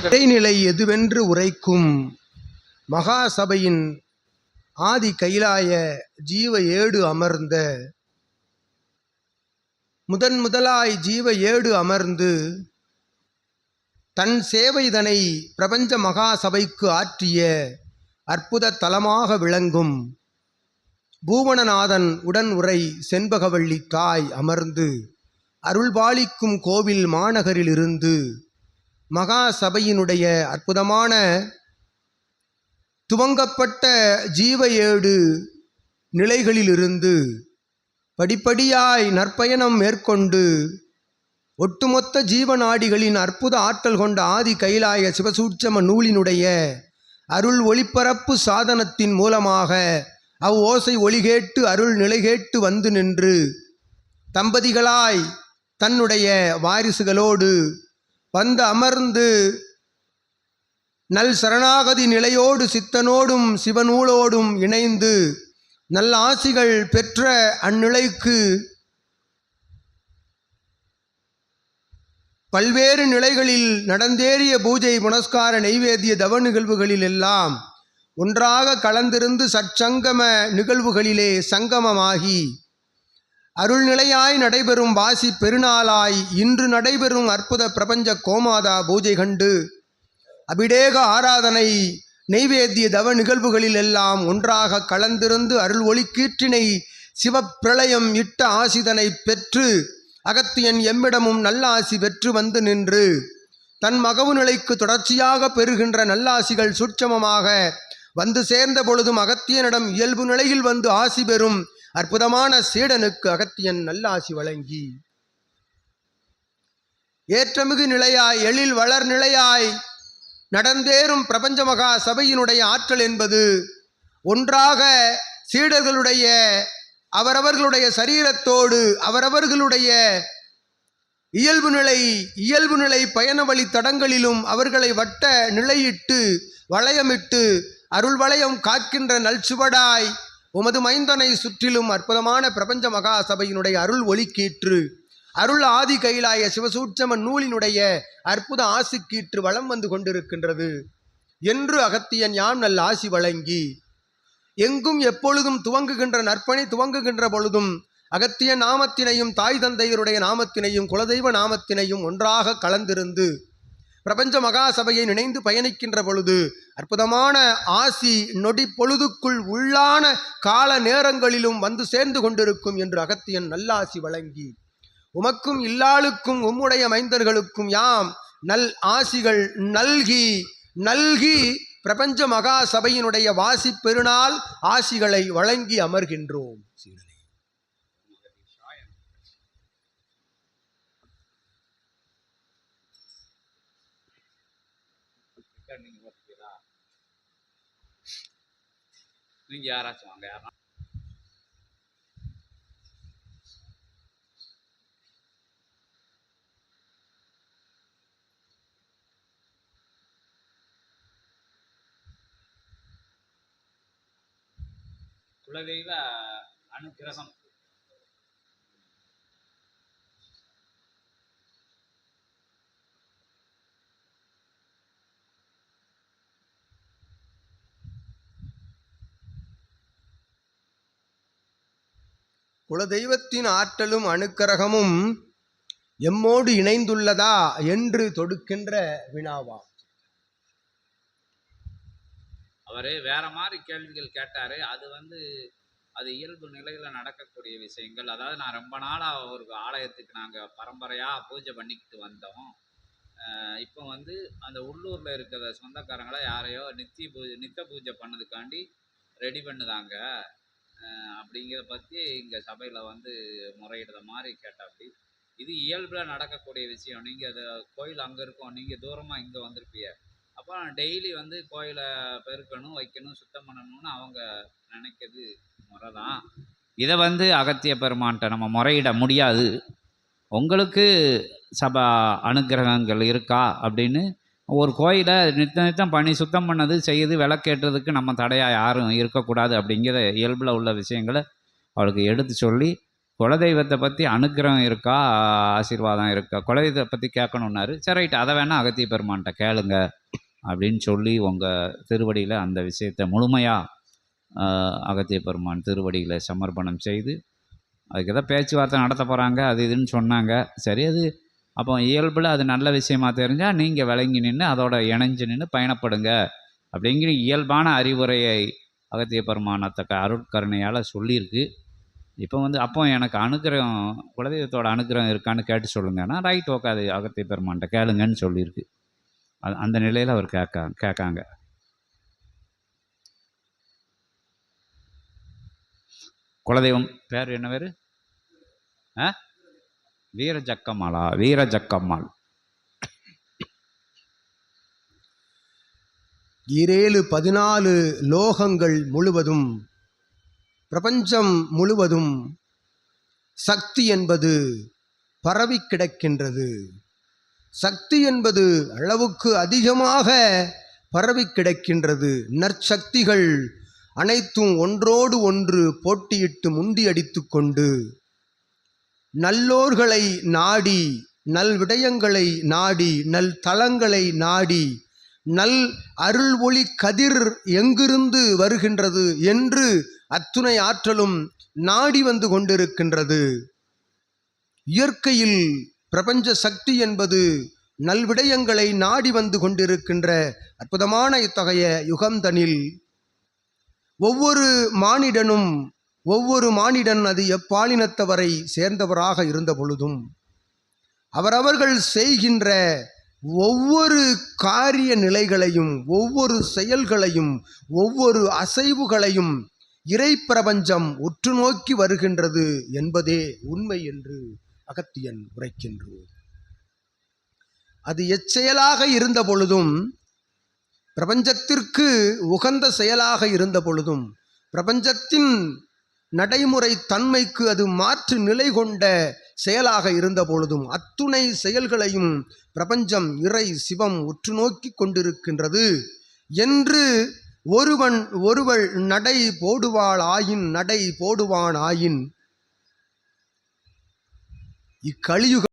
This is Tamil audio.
இடைநிலை எதுவென்று உரைக்கும் மகாசபையின் ஆதி கைலாய ஜீவ ஏடு அமர்ந்த முதலாய் ஜீவ ஏடு அமர்ந்து தன் சேவைதனை பிரபஞ்ச மகாசபைக்கு ஆற்றிய அற்புத தலமாக விளங்கும் பூவனநாதன் உடன் உரை செண்பகவள்ளி தாய் அமர்ந்து அருள்பாலிக்கும் கோவில் மாநகரிலிருந்து மகாசபையினுடைய அற்புதமான துவங்கப்பட்ட ஜீவ ஏடு நிலைகளிலிருந்து படிப்படியாய் நற்பயணம் மேற்கொண்டு ஒட்டுமொத்த ஜீவநாடிகளின் அற்புத ஆற்றல் கொண்ட ஆதி கைலாய சிவசூட்சம நூலினுடைய அருள் ஒளிபரப்பு சாதனத்தின் மூலமாக ஓசை ஒளி கேட்டு அருள் நிலை கேட்டு வந்து நின்று தம்பதிகளாய் தன்னுடைய வாரிசுகளோடு வந்து அமர்ந்து நல் சரணாகதி நிலையோடு சித்தனோடும் சிவனூலோடும் இணைந்து நல்ல ஆசிகள் பெற்ற அந்நிலைக்கு பல்வேறு நிலைகளில் நடந்தேறிய பூஜை புனஸ்கார நைவேத்திய தவ நிகழ்வுகளில் எல்லாம் ஒன்றாக கலந்திருந்து சற்சங்கம நிகழ்வுகளிலே சங்கமமாகி அருள்நிலையாய் நடைபெறும் வாசி பெருநாளாய் இன்று நடைபெறும் அற்புத பிரபஞ்ச கோமாதா பூஜை கண்டு அபிடேக ஆராதனை நெய்வேத்திய தவ நிகழ்வுகளில் எல்லாம் ஒன்றாக கலந்திருந்து அருள் ஒளிக்கீற்றினை சிவப்பிரளயம் இட்ட ஆசிதனை பெற்று அகத்தியன் எம்மிடமும் நல்லாசி பெற்று வந்து நின்று தன் மகவு நிலைக்கு தொடர்ச்சியாக பெறுகின்ற நல்லாசிகள் சூட்சமமாக வந்து சேர்ந்த பொழுதும் அகத்தியனிடம் இயல்பு நிலையில் வந்து ஆசி பெறும் அற்புதமான சீடனுக்கு அகத்தியன் நல்லாசி வழங்கி ஏற்றமிகு நிலையாய் எழில் வளர் நிலையாய் நடந்தேறும் பிரபஞ்ச மகா சபையினுடைய ஆற்றல் என்பது ஒன்றாக சீடர்களுடைய அவரவர்களுடைய சரீரத்தோடு அவரவர்களுடைய இயல்பு நிலை பயண வழி தடங்களிலும் அவர்களை வட்ட நிலையிட்டு வளையமிட்டு அருள் வளையம் காக்கின்ற நல்சுவடாய் உமது மைந்தனை சுற்றிலும் அற்புதமான பிரபஞ்ச மகா சபையினுடைய அருள் ஒளிக்கீற்று அருள் ஆதி கைலாய சிவசூட்சம நூலினுடைய அற்புத ஆசிக்கீற்று வளம் வந்து கொண்டிருக்கின்றது என்று அகத்தியன் யாம் நல்ல ஆசி வழங்கி எங்கும் எப்பொழுதும் துவங்குகின்ற நற்பணி துவங்குகின்ற பொழுதும் அகத்திய நாமத்தினையும் தாய் தந்தையருடைய நாமத்தினையும் குலதெய்வ நாமத்தினையும் ஒன்றாக கலந்திருந்து பிரபஞ்ச மகாசபையை நினைந்து பயணிக்கின்ற பொழுது அற்புதமான ஆசி நொடி பொழுதுக்குள் உள்ளான கால நேரங்களிலும் வந்து சேர்ந்து கொண்டிருக்கும் என்று அகத்தியன் நல்லாசி வழங்கி உமக்கும் இல்லாளுக்கும் உம்முடைய மைந்தர்களுக்கும் யாம் நல் ஆசிகள் நல்கி பிரபஞ்ச மகா சபையினுடைய வாசி பெருநாள் ஆசிகளை வழங்கி அமர்கின்றோம். நீங்க யாராச்சும் வாங்க யாரா குலதெய்வ அனுக்கிரகம் குலதெய்வத்தின் ஆற்றலும் அனுக்கிரகமும் எம்மோடு இணைந்துள்ளதா என்று தொடுக்கின்ற வினாவா. அவரு வேற மாதிரி கேள்விகள் கேட்டாரு. அது இயல்பு நிலையில நடக்கக்கூடிய விஷயங்கள். அதாவது நான் ரொம்ப நாளா ஒரு ஆலயத்துக்கு நாங்க பரம்பரையா பூஜை பண்ணிக்கிட்டு வந்தோம். இப்போ அந்த உள்ளூர்ல இருக்கிற சொந்தக்காரங்கள யாரையோ நித்த பூஜை பண்ணதுக்காண்டி ரெடி பண்ணுதாங்க அப்படிங்கிறத பற்றி இங்கே சபையில் முறையிடுற மாதிரி கேட்டாப்படி. இது இயல்பில் நடக்கக்கூடிய விஷயம். நீங்கள் அதை கோயில் அங்கே இருக்கோம், நீங்கள் தூரமாக இங்கே வந்திருப்பீங்க. அப்போ டெய்லி கோயிலை பெருக்கணும், வைக்கணும், சுத்தம் பண்ணணும்னு அவங்க நினைக்கிறது முறை தான். இதை அகத்திய பெருமான்கிட்ட நம்ம முறையிட முடியாது. உங்களுக்கு சபா அனுக்கிரகங்கள் இருக்கா அப்படின்னு ஒரு கோயிலை நித்தம் பண்ணி சுத்தம் பண்ணது செய்யுது விளக்கேற்றதுக்கு நம்ம தடையாக யாரும் இருக்கக்கூடாது அப்படிங்கிற இயல்பில் உள்ள விஷயங்களை அவளுக்கு எடுத்து சொல்லி குலதெய்வத்தை பற்றி அனுக்கிரகம் இருக்கா, ஆசீர்வாதம் இருக்கா, குலதெய்வத்தை பற்றி கேட்கணுன்னாரு. சரி ரைட், அதை வேணால் அகத்திய பெருமான்கிட்ட கேளுங்க அப்படின்னு சொல்லி உங்கள் திருவடியில் அந்த விஷயத்தை முழுமையாக அகத்திய பெருமான் திருவடியில் சமர்ப்பணம் செய்து அதுக்கு ஏதோ பேச்சுவார்த்தை நடத்த போகிறாங்க அது இதுன்னு சொன்னாங்க. சரி, அது அப்போ இயல்பில் அது நல்ல விஷயமா தெரிஞ்சால் நீங்கள் விளங்கி நின்று அதோட இணைஞ்சு நின்று பயணப்படுங்க அப்படிங்கிற இயல்பான அறிவுரையை அகத்திய பெருமானத்தக்க அருட்கருணையால் சொல்லியிருக்கு. இப்போ வந்து அப்போ எனக்கு அனுக்கிரகம், குலதெய்வத்தோட அனுக்கிரகம் இருக்கான்னு கேட்டு சொல்லுங்கன்னா, ரைட் ஓகே, அது அகத்திய பெருமான்கிட்ட கேளுங்கன்னு சொல்லியிருக்கு. அந்த நிலையில் அவர் கேட்காங்க. குலதெய்வம் பேர் என்ன பேர்? வீரஜக்கம்மாளா? வீரஜக்கம்மாள். 14 லோகங்கள் முழுவதும், பிரபஞ்சம் முழுவதும் சக்தி என்பது பரவி கிடக்கின்றது. சக்தி என்பது அளவுக்கு அதிகமாக பரவி கிடக்கின்றது. நற்சக்திகள் அனைத்தும் ஒன்றோடு ஒன்று போட்டியிட்டு முந்தியடித்து கொண்டு நல்லோர்களை நாடி, நல் விடயங்களை நாடி, நல் தலங்களை நாடி, நல் அருள் ஒளி கதிர் எங்கிருந்து வருகின்றது என்று அத்துணை ஆற்றலும் நாடி வந்து கொண்டிருக்கின்றது. இயற்கையில் பிரபஞ்ச சக்தி என்பது நல்விடயங்களை நாடி வந்து கொண்டிருக்கின்ற அற்புதமான இத்தகைய யுகந்தனில் ஒவ்வொரு மானிடன் அது எப்பாலினத்தவரை சேர்ந்தவராக இருந்த பொழுதும் அவரவர்கள் செய்கின்ற ஒவ்வொரு காரிய நிலைகளையும், ஒவ்வொரு செயல்களையும், ஒவ்வொரு அசைவுகளையும் இறை பிரபஞ்சம் உற்று நோக்கி வருகின்றது என்பதே உண்மை என்று அகத்தியன் உரைக்கின்றோம். அது எச்செயலாக இருந்த பொழுதும், பிரபஞ்சத்திற்கு உகந்த செயலாக இருந்த பொழுதும், பிரபஞ்சத்தின் நடைமுறை தன்மைக்கு அது மாற்று நிலை கொண்ட செயலாக இருந்த பொழுதும், அத்துணை செயல்களையும் பிரபஞ்சம் இறை சிவம் உற்று நோக்கி கொண்டிருக்கின்றது என்று ஒருவள் நடை போடுவாள் ஆயின், நடை போடுவான் ஆயின், இக்கலியுக